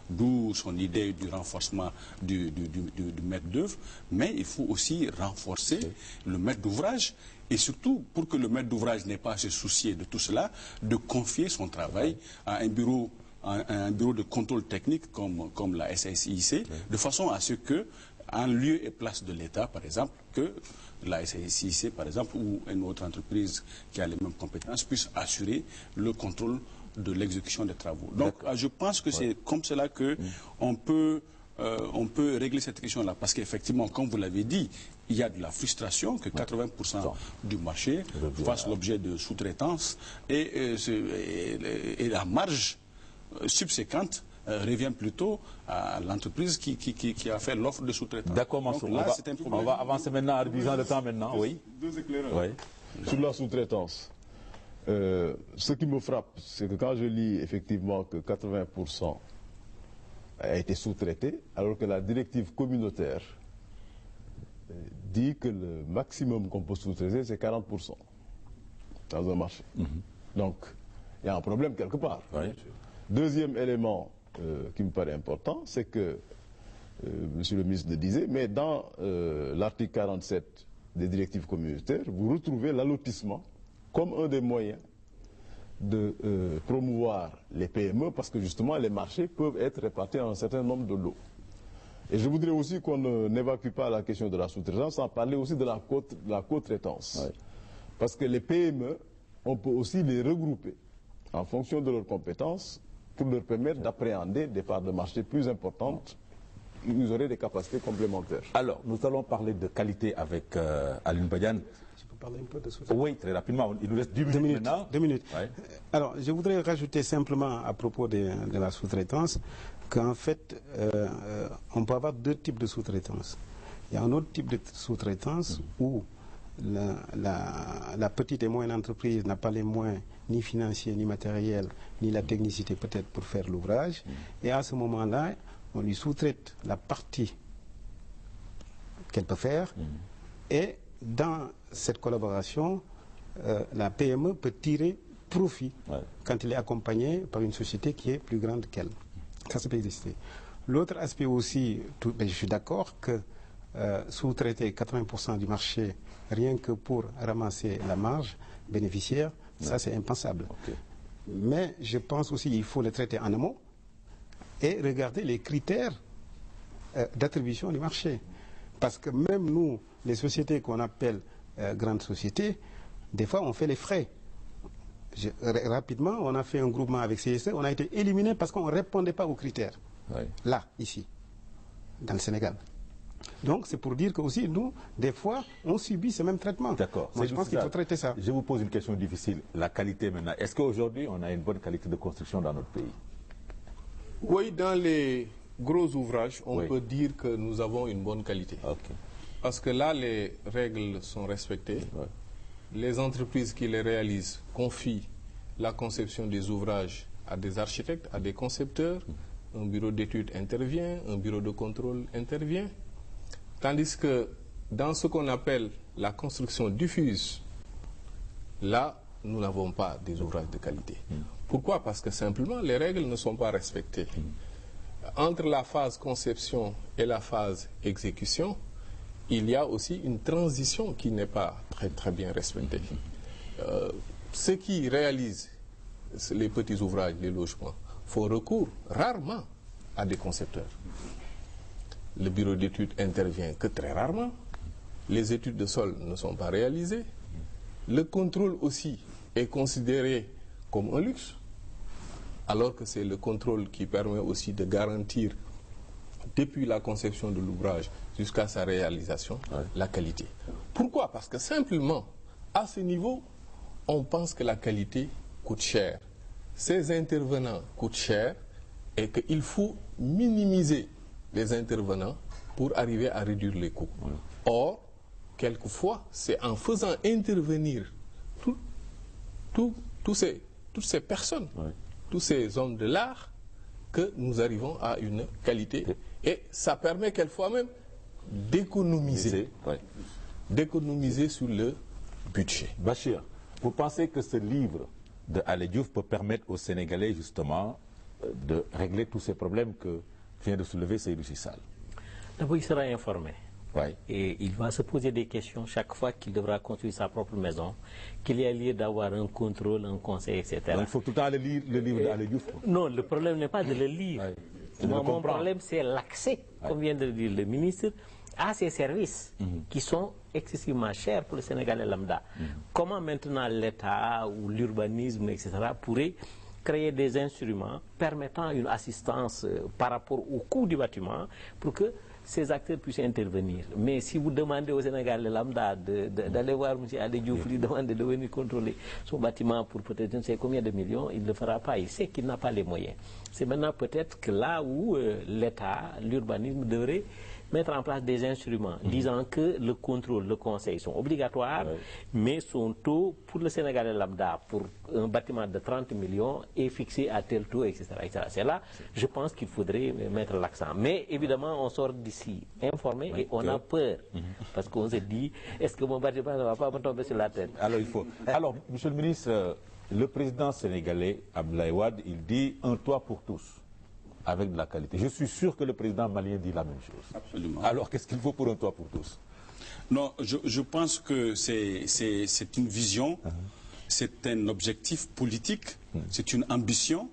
d'où son idée du renforcement du maître d'œuvre, mais il faut aussi renforcer le maître d'ouvrage, et surtout, pour que le maître d'ouvrage n'ait pas à se soucier de tout cela, de confier son travail à un bureau de contrôle technique comme la SAIC, de façon à ce que, en lieu et place de l'État, par exemple, que la SAIC, par exemple, ou une autre entreprise qui a les mêmes compétences, puisse assurer le contrôle de l'exécution des travaux. Donc, je pense que c'est comme cela que on peut régler cette question-là. Parce qu'effectivement, comme vous l'avez dit, il y a de la frustration que 80% du marché fasse l'objet de sous-traitance et la marge subséquente revient plutôt à l'entreprise qui a fait l'offre de sous-traitance. D'accord, Mansour. On va avancer maintenant, réduisant le temps maintenant. Deux éclairages. Sur la sous-traitance. Ce qui me frappe, c'est que quand je lis effectivement que 80% a été sous-traité, alors que la directive communautaire dit que le maximum qu'on peut sous-traiter, c'est 40% dans un marché. Donc, il y a un problème quelque part. Deuxième élément qui me paraît important, c'est que, Monsieur le ministre le disait, mais dans l'article 47 des directives communautaires, vous retrouvez l'allotissement comme un des moyens de promouvoir les PME, parce que justement les marchés peuvent être répartis en un certain nombre de lots. Et je voudrais aussi qu'on n'évacue pas la question de la sous-traitance sans parler aussi de la co-traitance. Parce que les PME, on peut aussi les regrouper en fonction de leurs compétences pour leur permettre d'appréhender des parts de marché plus importantes. Ils auraient des capacités complémentaires. Alors, nous allons parler de qualité avec Alioune Badiane. Parler un peu de sous-traitance. Oui, très rapidement. Il nous reste 10 minutes maintenant. 2 minutes. Alors, je voudrais rajouter simplement à propos de la sous-traitance qu'en fait, on peut avoir deux types de sous-traitance. Il y a un autre type de sous-traitance où la petite et moyenne entreprise n'a pas les moyens ni financiers, ni matériels, ni la technicité peut-être pour faire l'ouvrage. Et à ce moment-là, on lui sous-traite la partie qu'elle peut faire et dans cette collaboration, la PME peut tirer profit quand elle est accompagnée par une société qui est plus grande qu'elle. Ça peut exister. L'autre aspect aussi, je suis d'accord que sous-traiter 80% du marché rien que pour ramasser la marge bénéficiaire, ça c'est impensable. Mais je pense aussi qu'il faut le traiter en amont et regarder les critères d'attribution du marché. Parce que même nous, les sociétés qu'on appelle grandes sociétés, des fois on fait les frais. Rapidement, on a fait un groupement avec CSE, on a été éliminé parce qu'on ne répondait pas aux critères. Là, ici, dans le Sénégal. Donc c'est pour dire que aussi nous, des fois, on subit ce même traitement. D'accord. Moi je pense qu'il faut traiter ça. Je vous pose une question difficile. La qualité maintenant. Est-ce qu'aujourd'hui on a une bonne qualité de construction dans notre pays? Oui, dans les gros ouvrages, on peut dire que nous avons une bonne qualité. Parce que là, les règles sont respectées. Les entreprises qui les réalisent confient la conception des ouvrages à des architectes, à des concepteurs. Un bureau d'études intervient, un bureau de contrôle intervient. Tandis que dans ce qu'on appelle la construction diffuse, là, nous n'avons pas des ouvrages de qualité. Pourquoi? Parce que simplement, les règles ne sont pas respectées. Entre la phase conception et la phase exécution, il y a aussi une transition qui n'est pas très bien respectée. Ceux qui réalisent les petits ouvrages, les logements, font recours rarement à des concepteurs. Le bureau d'études intervient que très rarement. Les études de sol ne sont pas réalisées. Le contrôle aussi est considéré comme un luxe, alors que c'est le contrôle qui permet aussi de garantir, depuis la conception de l'ouvrage jusqu'à sa réalisation, la qualité. Pourquoi? Parce que simplement, à ce niveau, on pense que la qualité coûte cher. Ces intervenants coûtent cher et qu'il faut minimiser les intervenants pour arriver à réduire les coûts. Or, quelquefois, c'est en faisant intervenir toutes ces personnes, tous ces hommes de l'art, que nous arrivons à une qualité. Et ça permet quelquefois même d'économiser sur le budget. Bachir, vous pensez que ce livre de Alé Diouf peut permettre aux Sénégalais justement de régler tous ces problèmes que vient de soulever Seydou Sissal? D'abord, il sera informé. Oui. Et il va se poser des questions chaque fois qu'il devra construire sa propre maison, qu'il y a lieu d'avoir un contrôle, un conseil, etc. Donc il faut tout le temps lire le livre d'Alé Diouf. Non, le problème n'est pas de le lire. Oui. Mon problème, c'est l'accès, comme vient de dire le ministre, à ces services qui sont excessivement chers pour le Sénégalais lambda. Comment maintenant l'État ou l'urbanisme, etc., pourrait créer des instruments permettant une assistance par rapport au coût du bâtiment pour que ces acteurs puissent intervenir. Mais si vous demandez au Sénégalais lambda d'aller voir M. Alé Diouf, lui demander de venir contrôler son bâtiment pour peut-être je ne sais combien de millions, il ne le fera pas. Il sait qu'il n'a pas les moyens. C'est maintenant peut-être que là où l'État, l'urbanisme devrait mettre en place des instruments disant que le contrôle, le conseil sont obligatoires, mais son taux pour le Sénégalais lambda, pour un bâtiment de 30 millions, est fixé à tel taux, etc. C'est là, je pense qu'il faudrait mettre l'accent. Mais évidemment, on sort d'ici informé et on a peur. Parce qu'on se dit, est-ce que mon bâtiment ne va pas me tomber sur la tête? Alors, il faut. Alors, monsieur le ministre, le président sénégalais, Abdoulaye Wade, il dit un toit pour tous, avec de la qualité. Je suis sûr que le président malien dit la même chose. Absolument. Alors, qu'est-ce qu'il faut pour un toit pour tous? Non, je pense que c'est une vision, c'est un objectif politique, c'est une ambition.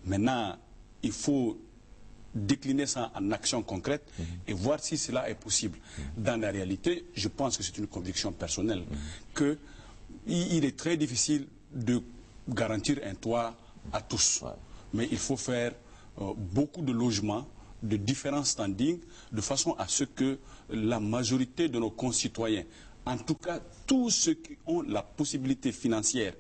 Maintenant, il faut décliner ça en action concrète et voir si cela est possible. Dans la réalité, je pense que c'est une conviction personnelle qu'il est très difficile de garantir un toit à tous. Mais il faut faire beaucoup de logements de différents standings de façon à ce que la majorité de nos concitoyens, en tout cas tous ceux qui ont la possibilité financière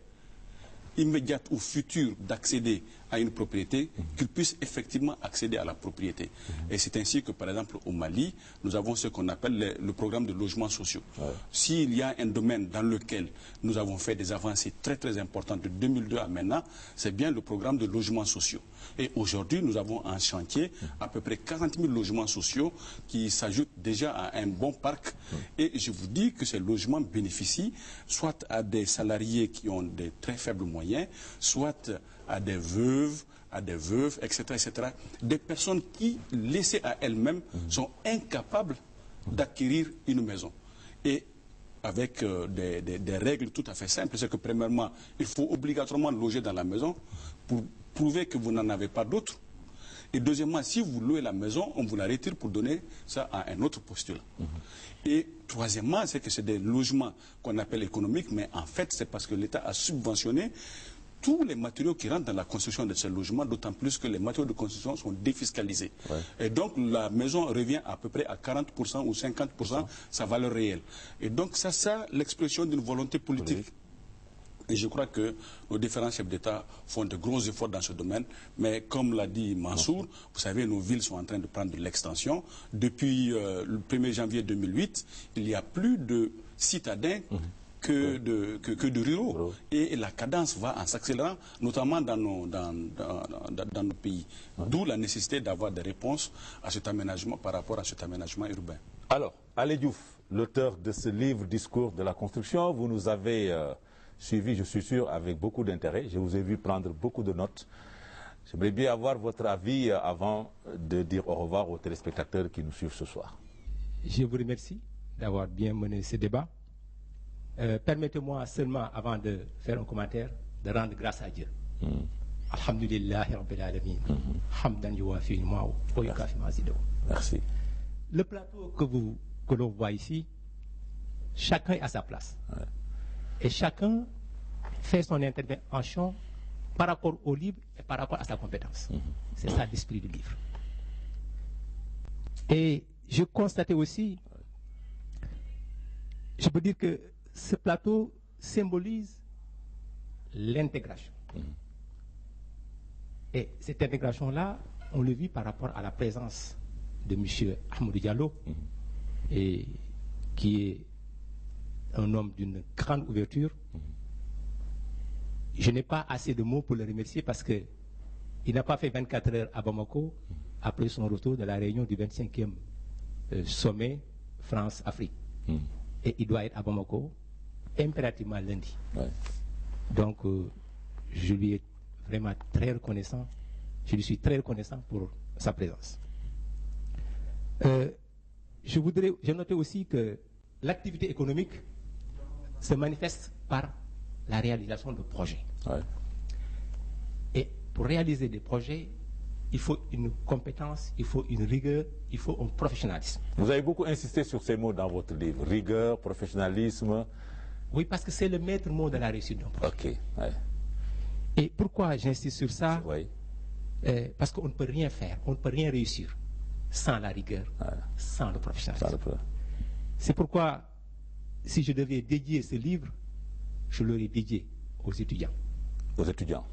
immédiate ou future d'accéder à une propriété, qu'ils puissent effectivement accéder à la propriété. Et c'est ainsi que, par exemple, au Mali, nous avons ce qu'on appelle le programme de logements sociaux. S'il y a un domaine dans lequel nous avons fait des avancées très très importantes de 2002 à maintenant, c'est bien le programme de logements sociaux. Et aujourd'hui, nous avons en chantier à peu près 40 000 logements sociaux qui s'ajoutent déjà à un bon parc. Et je vous dis que ces logements bénéficient soit à des salariés qui ont des très faibles moyens, soit à des veuves, à des veuves, etc., etc. Des personnes qui, laissées à elles-mêmes, sont incapables d'acquérir une maison. Et avec des règles tout à fait simples, c'est que premièrement, il faut obligatoirement loger dans la maison pour prouver que vous n'en avez pas d'autres. Et deuxièmement, si vous louez la maison, on vous la retire pour donner ça à un autre postulat. Et troisièmement, c'est que c'est des logements qu'on appelle économiques, mais en fait, c'est parce que l'État a subventionné tous les matériaux qui rentrent dans la construction de ces logements, d'autant plus que les matériaux de construction sont défiscalisés. Et donc, la maison revient à peu près à 40% ou 50% sa valeur réelle. Et donc, ça c'est l'expression d'une volonté politique. Et je crois que nos différents chefs d'État font de gros efforts dans ce domaine. Mais comme l'a dit Mansour, vous savez, nos villes sont en train de prendre de l'extension. Depuis le 1er janvier 2008, il y a plus de citadins que de ruraux. Et la cadence va en s'accélérant, notamment dans nos pays. D'où la nécessité d'avoir des réponses à cet aménagement par rapport à cet aménagement urbain. Alors, Alé Diouf, l'auteur de ce livre « Discours de la construction », vous nous avez suivi, je suis sûr, avec beaucoup d'intérêt. Je vous ai vu prendre beaucoup de notes. J'aimerais bien avoir votre avis avant de dire au revoir aux téléspectateurs qui nous suivent ce soir. Je vous remercie d'avoir bien mené ce débat. Permettez-moi seulement, avant de faire un commentaire, de rendre grâce à Dieu. Alhamdulillahi Rabbil Alamin. Hamdan yuwafi ni'mahu wa yukafi mazidahu. Merci. Le plateau que l'on voit ici, chacun est à sa place. Et chacun fait son intervention par rapport au livre et par rapport à sa compétence. C'est ça l'esprit du livre. Et je constatais aussi, je peux dire que ce plateau symbolise l'intégration. Et cette intégration-là, on le vit par rapport à la présence de M. Ahmadou Diallo, et qui est un homme d'une grande ouverture. Je n'ai pas assez de mots pour le remercier parce qu'il n'a pas fait 24 heures à Bamako après son retour de la réunion du 25e sommet France-Afrique. Et il doit être à Bamako impérativement lundi. Donc, je lui ai vraiment très reconnaissant Je lui suis très reconnaissant pour sa présence. J'ai noté aussi que l'activité économique se manifeste par la réalisation de projets. Ouais. Et pour réaliser des projets, il faut une compétence, il faut une rigueur, il faut un professionnalisme. Vous avez beaucoup insisté sur ces mots dans votre livre, rigueur, professionnalisme. Oui, parce que c'est le maître mot de la réussite d'un projet. Ok. Ouais. Et pourquoi j'insiste sur ça? Oui. Parce qu'on ne peut rien faire, on ne peut rien réussir sans la rigueur, sans le professionnalisme. C'est pourquoi, si je devais dédier ce livre, je l'aurais dédié aux étudiants. Aux étudiants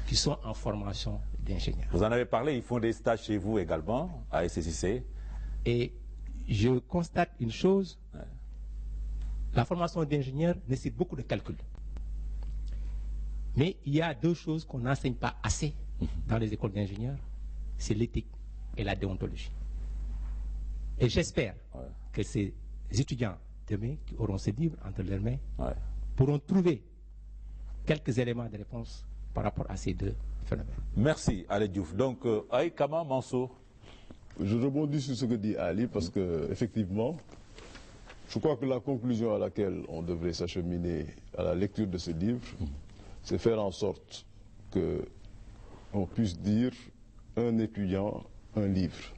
qui sont en formation d'ingénieur. Vous en avez parlé, ils font des stages chez vous également, à SCCC. Et je constate une chose, la formation d'ingénieur nécessite beaucoup de calculs. Mais il y a deux choses qu'on n'enseigne pas assez dans les écoles d'ingénieurs, c'est l'éthique et la déontologie. Et j'espère que ces étudiants demain qui auront ce livre entre leurs mains pourront trouver quelques éléments de réponse par rapport à ces deux phénomènes. Merci Ali Diouf. Donc, Kama Mansour. Je rebondis sur ce que dit Ali parce que effectivement, je crois que la conclusion à laquelle on devrait s'acheminer à la lecture de ce livre, c'est faire en sorte que on puisse dire un étudiant, un livre.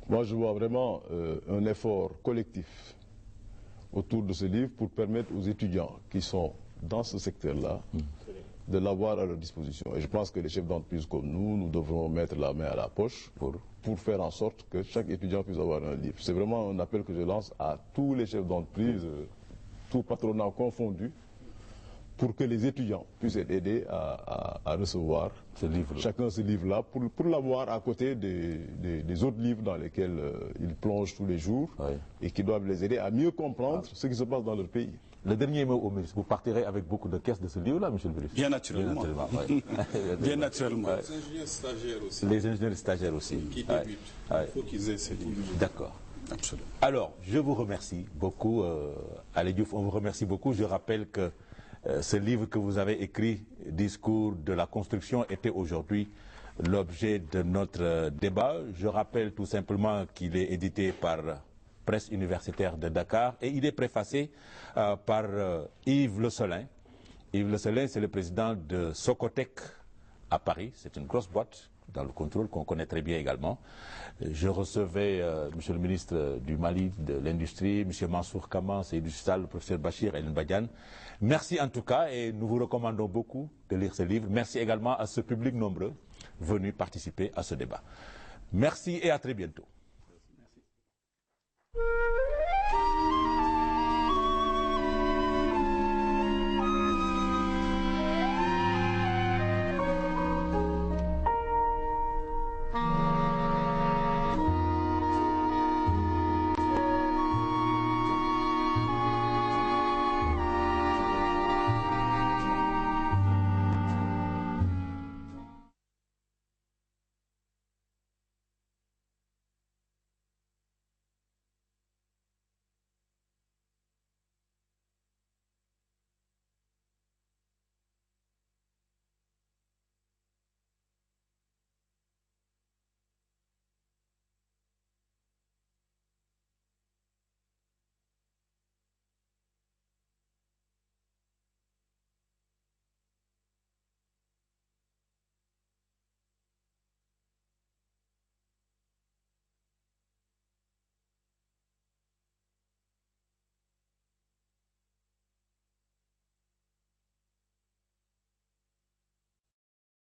Moi, je vois vraiment un effort collectif autour de ce livre pour permettre aux étudiants qui sont dans ce secteur-là de l'avoir à leur disposition. Et je pense que les chefs d'entreprise comme nous devrons mettre la main à la poche pour faire en sorte que chaque étudiant puisse avoir un livre. C'est vraiment un appel que je lance à tous les chefs d'entreprise, tout patronat confondu, pour que les étudiants puissent être aidés à recevoir chacun ce livre-là, pour l'avoir à côté des autres livres dans lesquels ils plongent tous les jours et qui doivent les aider à mieux comprendre ce qui se passe dans leur pays. Le dernier mot au ministre, vous partirez avec beaucoup de caisses de ce livre-là, monsieur le ministre? Bien naturellement. Bien naturellement. Les ingénieurs stagiaires aussi. Les ingénieurs stagiaires aussi. Qui débutent. Il faut qu'ils aient ces livres. D'accord. Absolument. Alors, je vous remercie beaucoup, Ali Diouf, on vous remercie beaucoup. Je rappelle que ce livre que vous avez écrit, Discours de la construction, était aujourd'hui l'objet de notre débat. Je rappelle tout simplement qu'il est édité par Presse universitaire de Dakar et il est préfacé par Yves Le Solin. Yves Le Solin, c'est le président de Socotec à Paris. C'est une grosse boîte dans le contrôle qu'on connaît très bien également. Je recevais monsieur le ministre du Mali de l'Industrie, monsieur Mansour Kama, Seydou Sall, le professeur Bachir El Badiane. Merci en tout cas et nous vous recommandons beaucoup de lire ce livre. Merci également à ce public nombreux venu participer à ce débat. Merci et à très bientôt.